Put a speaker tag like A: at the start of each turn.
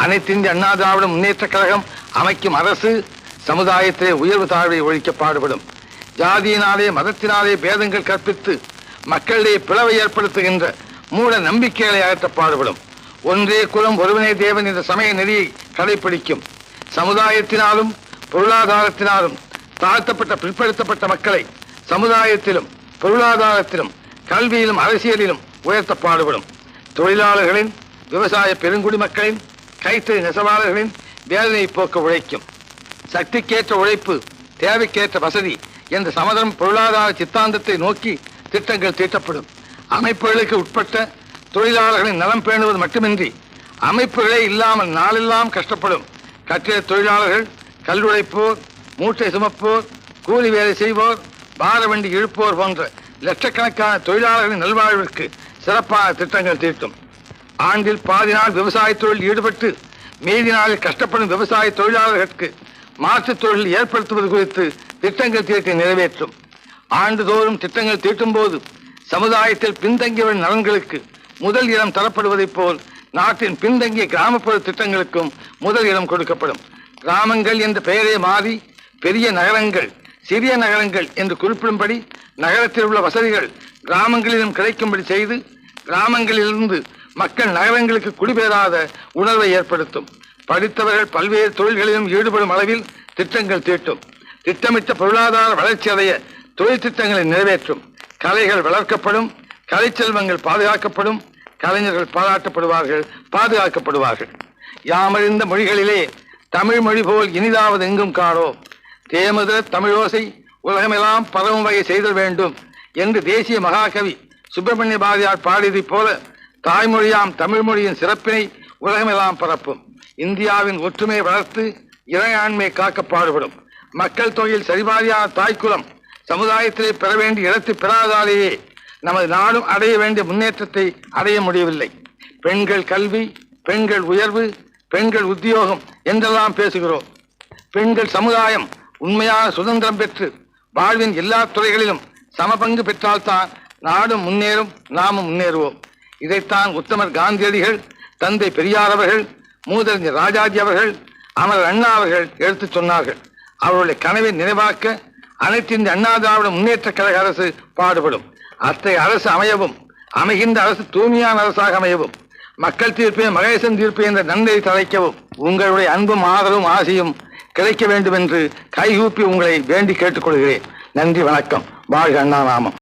A: அனைத்து இந்திய அண்ணா திராவிட முன்னேற்ற கழகம் அமைக்கும் அரசு சமுதாயத்திலே உயர்வு தாழ்வை ஒழிக்க பாடுபடும். ஜாதியினாலே மதத்தினாலே பேதங்கள் கற்பித்து மக்களிடையே பிளவை ஏற்படுத்துகின்ற மூட நம்பிக்கைகளை அகற்ற பாடுபடும். ஒன்றே குலம் ஒருவனே தேவன் என்ற சமய நெறியை கடைபிடிக்கும். சமுதாயத்தினாலும் பொருளாதாரத்தினாலும் தாழ்த்தப்பட்ட பிற்படுத்தப்பட்ட மக்களை சமுதாயத்திலும் பொருளாதாரத்திலும் கல்வியிலும் அரசியலிலும் உயர்த்த பாடுபடும். தொழிலாளர்களின் விவசாய பெருங்குடி மக்களின் கைத்தறி நெசவாளர்களின் வேதனை போக்க உழைக்கும். சக்திக்கேற்ற உழைப்பு தேவைக்கேற்ற வசதி என்ற சமதம் பொருளாதார சித்தாந்தத்தை நோக்கி திட்டங்கள் தீட்டப்படும். அமைப்புகளுக்கு உட்பட்ட தொழிலாளர்களின் நலம் பேணுவது மட்டுமின்றி அமைப்புகளே இல்லாமல் நாளெல்லாம் கஷ்டப்படும் கட்டிட தொழிலாளர்கள், கல்லுழைப்போர், மூட்டை சுமப்போர், கூலி வேலை செய்வோர், பார வண்டி இழுப்போர் போன்ற லட்சக்கணக்கான தொழிலாளர்களின் நல்வாழ்விற்கு சிறப்பான திட்டங்கள் தீட்டும். ஆண்டில் பாதி நாள் விவசாய தொழில் ஈடுபட்டு மீதி நாளில் கஷ்டப்படும் விவசாய தொழிலாளர்களுக்கு மாற்றுத் தொழில் ஏற்படுத்துவது குறித்து திட்டங்கள் தீட்டி நிறைவேற்றும். ஆண்டுதோறும் திட்டங்கள் தீட்டும் போது சமுதாயத்தில் பின்தங்கியவரின் நலன்களுக்கு முதல் இடம் தரப்படுவதைப் போல் நாட்டின் பின்தங்கிய கிராமப்புற திட்டங்களுக்கும் முதல் இடம் கொடுக்கப்படும். கிராமங்கள் என்ற பெயரே மாறி பெரிய நகரங்கள், சிறிய நகரங்கள் என்று குறிப்பிடும்படி நகரத்தில் உள்ள வசதிகள் கிராமங்களிலும் கிடைக்கும்படி செய்து கிராமங்களிலிருந்து மக்கள் நகரங்களுக்கு குடிபெயராத உணர்வை ஏற்படுத்தும். படித்தவர்கள் பல்வேறு தொழில்களிலும் ஈடுபடும் அளவில் திட்டங்கள் தீட்டும். திட்டமிட்ட பொருளாதார வளர்ச்சி அடைய தொழில் திட்டங்களை நிறைவேற்றும். கலைகள் வளர்க்கப்படும், கலைச்செல்வங்கள் பாதுகாக்கப்படும், கலைஞர்கள் பாராட்டப்படுவார்கள், பாதுகாக்கப்படுவார்கள். யாமறிந்த மொழிகளிலே தமிழ் மொழி போல் இனிதாவது எங்கும் காணோ, தேமுத தமிழோசை உலகமெல்லாம் பரவும் வகை செய்தல் வேண்டும் என்று தேசிய மகாகவி சுப்பிரமணிய பாரதியார் பாடியதைப் போல தாய்மொழியாம் தமிழ் மொழியின் சிறப்பினை உலகமெல்லாம் பரப்பும். இந்தியாவின் ஒற்றுமையை வளர்த்து இறையாண்மை காக்க பாடுபடும். மக்கள் தொகையில் சரிபாதியான தாய்க்குலம் சமுதாயத்திலே பெற வேண்டிய இடத்தை பெறாதாலேயே நமது நாடும் அடைய வேண்டிய முன்னேற்றத்தை அடைய முடியவில்லை. பெண்கள் கல்வி, பெண்கள் உயர்வு, பெண்கள் உத்தியோகம் என்றெல்லாம் பேசுகிறோம். பெண்கள் சமுதாயம் உண்மையான சுதந்திரம் பெற்று வாழ்வின் எல்லா துறைகளிலும் சமபங்கு பெற்றால்தான் நாடும் முன்னேறும், நாமும் முன்னேறுவோம். இதைத்தான் உத்தமர் காந்தியடிகள், தந்தை பெரியார் அவர்கள், மூதறிஞர் ராஜாஜி அவர்கள், அமரர் அண்ணா அவர்கள் எடுத்துச் சொன்னார்கள். அவருடைய கனவை நினைவாக்க அனைத்து இந்திய அண்ணா திராவிட முன்னேற்ற கழக அரசு பாடுபடும். அத்தகைய அரசு அமையவும், அமைகின்ற அரசு தூய்மையான அரசாக அமையவும், மக்கள் தீர்ப்பே மகேசன் தீர்ப்பு என்ற நன்மை தழைக்கவும் உங்களுடைய அன்பும் ஆதரவும் ஆசையும் கிடைக்க வேண்டும் என்று கைகூப்பி உங்களை வேண்டி கேட்டுக்கொள்கிறேன். நன்றி, வணக்கம். வாழ்க அண்ணா நாமம்.